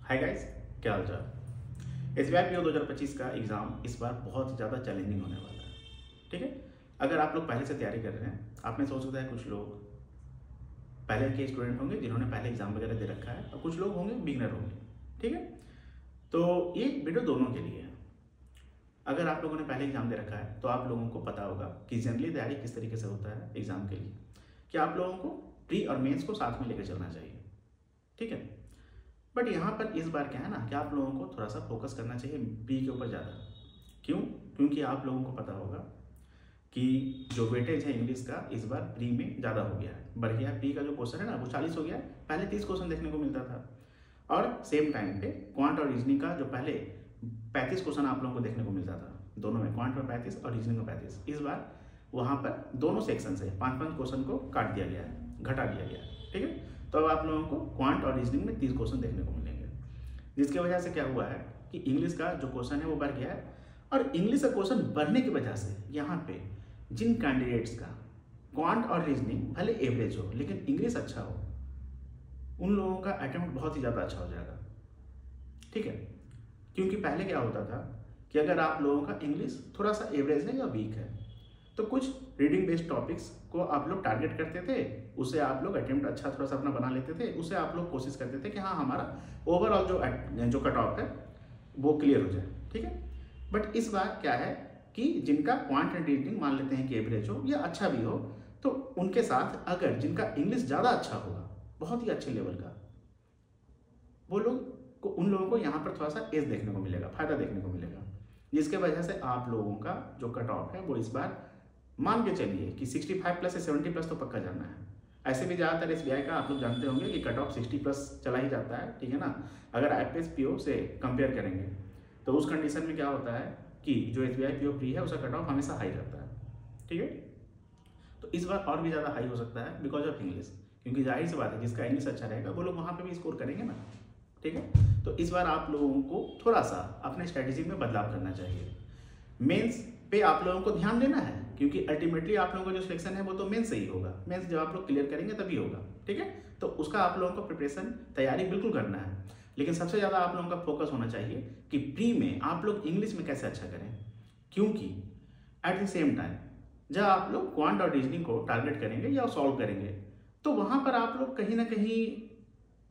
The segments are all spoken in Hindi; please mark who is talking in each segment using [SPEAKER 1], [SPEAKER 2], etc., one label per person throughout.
[SPEAKER 1] हाय गाइस, क्या हाल चाल। एसबीआई पीओ 2025 का एग्ज़ाम इस बार बहुत ज़्यादा चैलेंजिंग होने वाला है। ठीक है, अगर आप लोग पहले से तैयारी कर रहे हैं, आप में से हो सकता है कुछ लोग पहले के स्टूडेंट होंगे जिन्होंने पहले एग्जाम वगैरह दे रखा है और कुछ लोग होंगे बिगनर होंगे। ठीक है, तो ये वीडियो दोनों के लिए है। अगर आप लोगों ने पहले एग्जाम दे रखा है तो आप लोगों को पता होगा कि जनरली तैयारी किस तरीके से होता है एग्जाम के लिए, कि आप लोगों को प्री और मेंस को साथ में लेकर चलना चाहिए। ठीक है, बट यहाँ पर इस बार क्या है ना कि आप लोगों को थोड़ा सा फोकस करना चाहिए प्री के ऊपर ज़्यादा। क्यों? क्योंकि आप लोगों को पता होगा कि जो वेटेज है इंग्लिश का इस बार प्री में ज़्यादा हो गया है, बढ़ गया है। प्री का जो क्वेश्चन है ना वो 40 हो गया है, पहले 30 क्वेश्चन देखने को मिलता था। और सेम टाइम पे क्वांट और रीजनिंग का जो पहले 35 क्वेश्चन आप लोगों को देखने को मिलता था, दोनों में, क्वांट में 35 और रीजनिंग में 35, इस बार वहाँ पर दोनों सेक्शन से 5-5 क्वेश्चन को काट दिया गया है, घटा दिया गया है। ठीक है, तो अब आप लोगों को क्वांट और रीजनिंग में 30 क्वेश्चन देखने को मिलेंगे, जिसकी वजह से क्या हुआ है कि इंग्लिश का जो क्वेश्चन है वो बढ़ गया है। और इंग्लिश का क्वेश्चन बढ़ने की वजह से यहाँ पे जिन कैंडिडेट्स का क्वांट और रीजनिंग भले एवरेज हो लेकिन इंग्लिश अच्छा हो, उन लोगों का अटेम्प्ट बहुत ही ज़्यादा अच्छा हो जाएगा। ठीक है, क्योंकि पहले क्या होता था कि अगर आप लोगों का इंग्लिश थोड़ा सा एवरेज है या वीक है तो कुछ रीडिंग बेस्ड टॉपिक्स को आप लोग टारगेट करते थे, उससे आप लोग अटेम्प्ट अच्छा थोड़ा सा अपना बना लेते थे, उससे आप लोग कोशिश करते थे कि हाँ हमारा ओवरऑल जो कट ऑफ है वो क्लियर हो जाए। ठीक है, बट इस बार क्या है कि जिनका क्वांट एंड रीडिंग मान लेते हैं कि एवरेज हो या अच्छा भी हो, तो उनके साथ अगर जिनका इंग्लिश ज़्यादा अच्छा होगा, बहुत ही अच्छे लेवल का, वो लोग को उन लोगों को यहाँ पर थोड़ा सा एज देखने को मिलेगा, फायदा देखने को मिलेगा, जिसके वजह से आप लोगों का जो कट ऑफ है वो इस बार मान के चलिए कि 65 प्लस से 70 प्लस तो पक्का जाना है। ऐसे भी ज़्यादातर एसबीआई का आप लोग जानते होंगे कि कट ऑफ 60 प्लस चला ही जाता है। ठीक है ना, अगर आईपीएस पीओ से कंपेयर करेंगे तो उस कंडीशन में क्या होता है कि जो एसबीआई पीओ प्री है उसका कट ऑफ हमेशा हाई रहता है। ठीक है, तो इस बार और भी ज़्यादा हाई हो सकता है बिकॉज ऑफ इंग्लिश, क्योंकि जाहिर सी बात है जिसका इंग्लिश अच्छा रहेगा वो लोग वहाँ पे भी स्कोर करेंगे ना। ठीक है, तो इस बार आप लोगों को थोड़ा सा अपने स्ट्रेटेजी में बदलाव करना चाहिए। मेंस पे आप लोगों को ध्यान देना है, क्योंकि अल्टीमेटली आप लोगों का जो सिलेक्शन है वो तो मेंस से ही होगा। मेंस जब आप लोग क्लियर करेंगे तभी होगा। ठीक है, तो उसका आप लोगों को प्रिपरेशन तैयारी बिल्कुल करना है, लेकिन सबसे ज़्यादा आप लोगों का फोकस होना चाहिए कि प्री में आप लोग इंग्लिश में कैसे अच्छा करें, क्योंकि एट द सेम टाइम जब आप लोग क्वांट और रीजनिंग को टारगेट करेंगे या सॉल्व करेंगे तो वहाँ पर आप लोग कहीं ना कहीं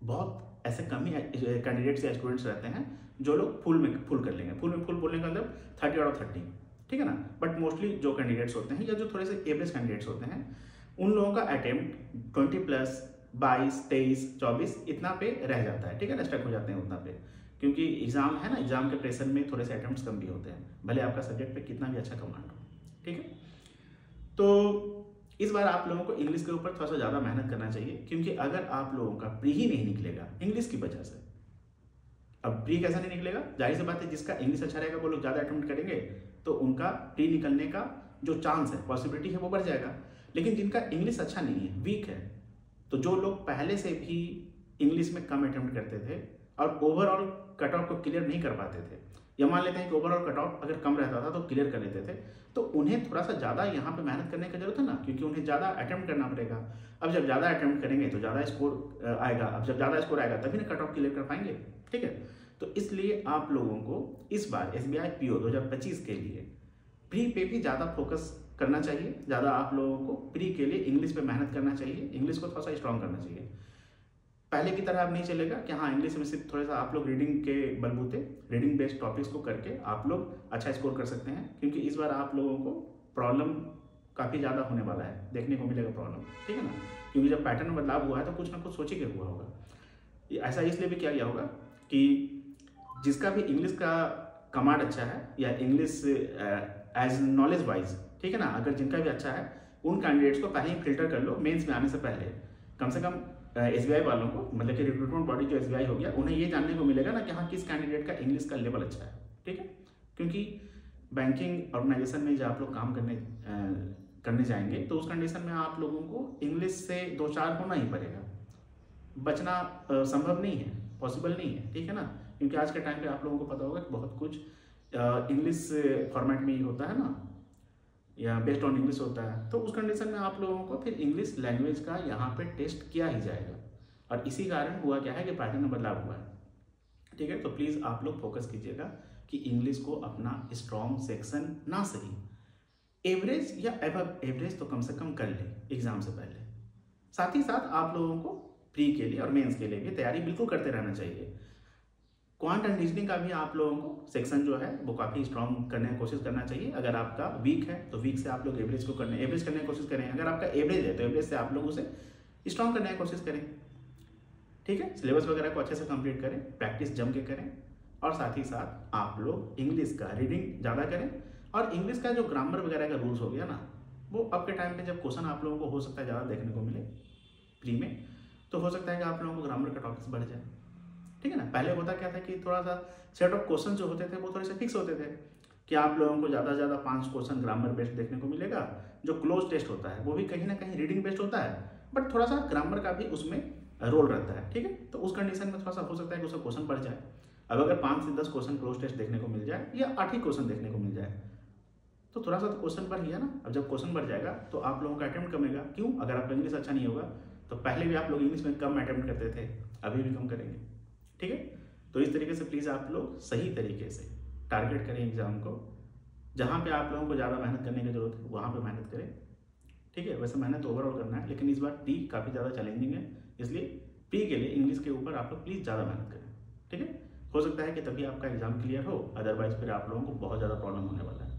[SPEAKER 1] बहुत ऐसे कम ही कैंडिडेट्स या स्टूडेंट्स रहते हैं जो लोग फुल कर लेंगे। फुल बोलने का मतलब 30 आउट ऑफ 30। ठीक है ना, बट मोस्टली जो कैंडिडेट्स होते हैं या जो थोड़े से एवरेज कैंडिडेट्स होते हैं उन लोगों का अटेम्प्ट 20 प्लस 22, 23, 24 इतना पे रह जाता है। ठीक है ना, स्टक हो जाते हैं उतना पे, क्योंकि एग्जाम है ना, एग्जाम के प्रेशर में थोड़े से अटेम्प्ट्स कम भी होते हैं, भले आपका सब्जेक्ट पे कितना भी अच्छा कमांड हो। ठीक है, तो इस बार आप लोगों को इंग्लिश के ऊपर थोड़ा सा ज़्यादा मेहनत करना चाहिए, क्योंकि अगर आप लोगों का प्री ही नहीं निकलेगा इंग्लिश की वजह से, अब प्री कैसा नहीं निकलेगा, जाहिर सी बात है जिसका इंग्लिश अच्छा रहेगा वो लोग ज़्यादा अटेम्प्ट करेंगे तो उनका प्री निकलने का जो चांस है, पॉसिबिलिटी है, वो बढ़ जाएगा। लेकिन जिनका इंग्लिश अच्छा नहीं है, वीक है, तो जो लोग पहले से भी इंग्लिश में कम अटेम्प्ट करते थे और ओवरऑल कट ऑफ को क्लियर नहीं कर पाते थे, या मान लेते हैं कि ओवरऑल कट ऑफ अगर कम रहता था तो क्लियर कर लेते थे, तो उन्हें थोड़ा सा ज़्यादा यहाँ पे मेहनत करने की जरूरत है ना, क्योंकि उन्हें ज़्यादा अटेम्प्ट करना पड़ेगा। अब जब ज़्यादा अटेम्प्ट करेंगे तो ज़्यादा स्कोर आएगा, अब जब ज़्यादा स्कोर आएगा तभी ना कट ऑफ क्लियर कर पाएंगे। ठीक है, तो इसलिए आप लोगों को इस बार एसबीआई पीओ 2025 के लिए प्री पे भी ज़्यादा फोकस करना चाहिए। ज़्यादा आप लोगों को प्री के लिए इंग्लिश पे मेहनत करना चाहिए, इंग्लिश को थोड़ा सा स्ट्रॉन्ग करना चाहिए। पहले की तरह अब नहीं चलेगा कि हाँ इंग्लिश में सिर्फ थोड़ा सा आप लोग रीडिंग के बलबूते, रीडिंग बेस्ड टॉपिक्स को करके आप लोग अच्छा स्कोर कर सकते हैं, क्योंकि इस बार आप लोगों को प्रॉब्लम काफ़ी ज़्यादा होने वाला है, देखने को मिलेगा प्रॉब्लम। ठीक है ना, क्योंकि जब पैटर्न में बदलाव हुआ है तो कुछ ना कुछ सोचे के हुआ होगा। ऐसा इसलिए भी किया गया होगा कि जिसका भी इंग्लिश का कमांड अच्छा है या इंग्लिश एज नॉलेज वाइज, ठीक है ना, अगर जिनका भी अच्छा है उन कैंडिडेट्स को पहले ही फिल्टर कर लो मेंस में आने से पहले। कम से कम एसबीआई वालों को, मतलब कि रिक्रूटमेंट बॉडी जो एसबीआई हो गया, उन्हें ये जानने को मिलेगा ना कि हाँ किस कैंडिडेट का इंग्लिश का लेवल अच्छा है। ठीक है, क्योंकि बैंकिंग ऑर्गेनाइजेशन में जब आप लोग काम करने जाएंगे तो उस कंडीशन में आप लोगों को इंग्लिश से 2-4 होना ही पड़ेगा, बचना संभव नहीं है, पॉसिबल नहीं है। ठीक है ना, क्योंकि आज के टाइम पे आप लोगों को पता होगा कि बहुत कुछ इंग्लिश फॉर्मेट में ही होता है ना, या बेस्ड ऑन इंग्लिश होता है, तो उस कंडीशन में आप लोगों को फिर इंग्लिश लैंग्वेज का यहाँ पे टेस्ट किया ही जाएगा। और इसी कारण हुआ क्या है कि पैटर्न में बदलाव हुआ है। ठीक है। तो प्लीज़ आप लोग फोकस कीजिएगा कि इंग्लिश को अपना स्ट्रॉन्ग सेक्शन ना सही, एवरेज या एबव एवरेज तो कम से कम कर ले एग्जाम से पहले। साथ ही साथ आप लोगों को प्री के लिए और मेंस के लिए भी तैयारी बिल्कुल करते रहना चाहिए। क्वांट एंड रीजनिंग का भी आप लोगों को सेक्शन जो है वो काफ़ी स्ट्रॉन्ग करने की कोशिश करना चाहिए। अगर आपका वीक है तो वीक से आप लोग एवरेज करने की कोशिश करें। अगर आपका एवरेज है तो एवरेज से आप लोग उसे स्ट्रॉन्ग करने की कोशिश करें। ठीक है, सिलेबस वगैरह को अच्छे से कंप्लीट करें, प्रैक्टिस जम के करें, और साथ ही साथ आप लोग इंग्लिश का रीडिंग ज़्यादा करें। और इंग्लिश का जो ग्रामर वगैरह का रूल्स हो गया ना, वो अब के टाइम पे जब क्वेश्चन आप लोगों को हो सकता है ज़्यादा देखने को मिले प्री में, तो हो सकता है कि आप लोगों को ग्रामर का टॉपिक्स बढ़ जाए। ठीक है ना। पहले होता क्या था कि थोड़ा सा सेट ऑफ क्वेश्चन जो होते थे वो थोड़े से फिक्स होते थे कि आप लोगों को ज़्यादा से ज़्यादा 5 क्वेश्चन ग्रामर बेस्ड देखने को मिलेगा। जो क्लोज टेस्ट होता है वो भी कहीं ना कहीं रीडिंग बेस्ड होता है, बट थोड़ा सा ग्रामर का भी उसमें रोल रहता है। ठीक है, तो उस कंडीशन में थोड़ा सा हो सकता है कि उसका क्वेश्चन बढ़ जाए। अब अगर 5 से 10 क्वेश्चन क्लोज टेस्ट देखने को मिल जाए या 8 ही क्वेश्चन देखने को मिल जाए तो थोड़ा सा तो क्वेश्चन बढ़ गया ना। अब जब क्वेश्चन बढ़ जाएगा तो आप लोगों का अटेम्प्ट कमेगा। क्यों? अगर आपका इंग्लिश अच्छा नहीं होगा तो पहले भी आप लोग इंग्लिश में कम अटेम्प्ट करते थे, अभी भी कम करेंगे। ठीक है, तो इस तरीके से प्लीज़ आप लोग सही तरीके से टारगेट करें एग्जाम को। जहाँ पे आप लोगों को ज़्यादा मेहनत करने की जरूरत है वहाँ पे मेहनत करें। ठीक है, वैसे मेहनत ओवरऑल करना है, लेकिन इस बार प्री काफ़ी ज़्यादा चैलेंजिंग है, इसलिए प्री के लिए इंग्लिश के ऊपर आप लोग प्लीज़ ज़्यादा मेहनत करें। ठीक है, हो सकता है कि तभी आपका एग्जाम क्लियर हो, अदरवाइज फिर आप लोगों को बहुत ज़्यादा प्रॉब्लम होने वाला है।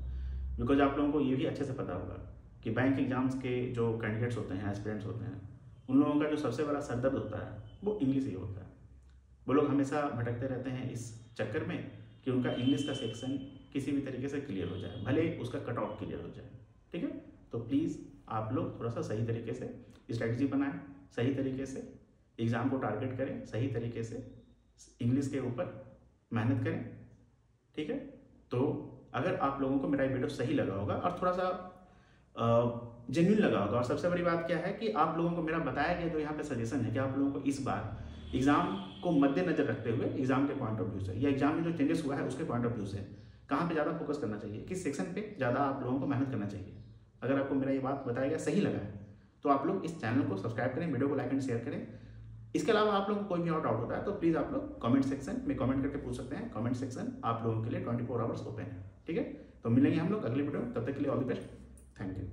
[SPEAKER 1] बिकॉज आप लोगों को ये भी अच्छे से पता होगा कि बैंक एग्जाम्स के जो कैंडिडेट्स होते हैं, एस्पिरेंट्स होते हैं, उन लोगों का जो सबसे बड़ा सरदर्द होता है वो इंग्लिश ही होता है। वो लोग हमेशा भटकते रहते हैं इस चक्कर में कि उनका इंग्लिश का सेक्शन किसी भी तरीके से क्लियर हो जाए, भले उसका कट ऑफ क्लियर हो जाए। ठीक है, तो प्लीज़ आप लोग थोड़ा सा सही तरीके से स्ट्रैटेजी बनाएं, सही तरीके से एग्ज़ाम को टारगेट करें, सही तरीके से इंग्लिश के ऊपर मेहनत करें। ठीक है, तो अगर आप लोगों को मेरा ये वीडियो सही लगा होगा और थोड़ा सा जेन्युइन लगा होगा, और सबसे बड़ी बात क्या है कि आप लोगों को मेरा बताया गया जो यहाँ पे सजेशन है कि आप लोगों को इस बार एग्जाम को मद्देनजर रखते हुए एग्जाम के पॉइंट ऑफ व्यू से या एग्जाम में जो चेंजेस हुआ है उसके पॉइंट ऑफ व्यू से कहाँ पे ज़्यादा फोकस करना चाहिए, किस सेक्शन पे ज़्यादा आप लोगों को मेहनत करना चाहिए। अगर आपको मेरा ये बात बताया गया सही लगा है तो आप लोग इस चैनल को सब्सक्राइब करें, वीडियो को लाइक एंड शेयर करें। इसके अलावा आप लोगों को कोई भी और डाउट होता है तो प्लीज़ आप लोग कमेंट सेक्शन में कमेंट करके पूछ सकते हैं। कमेंट सेक्शन आप लोगों के लिए 24 आवर्स ओपन है। ठीक है, तो मिलेंगे हम लोग अगले वीडियो में, तब तक के लिए all the best, thank you.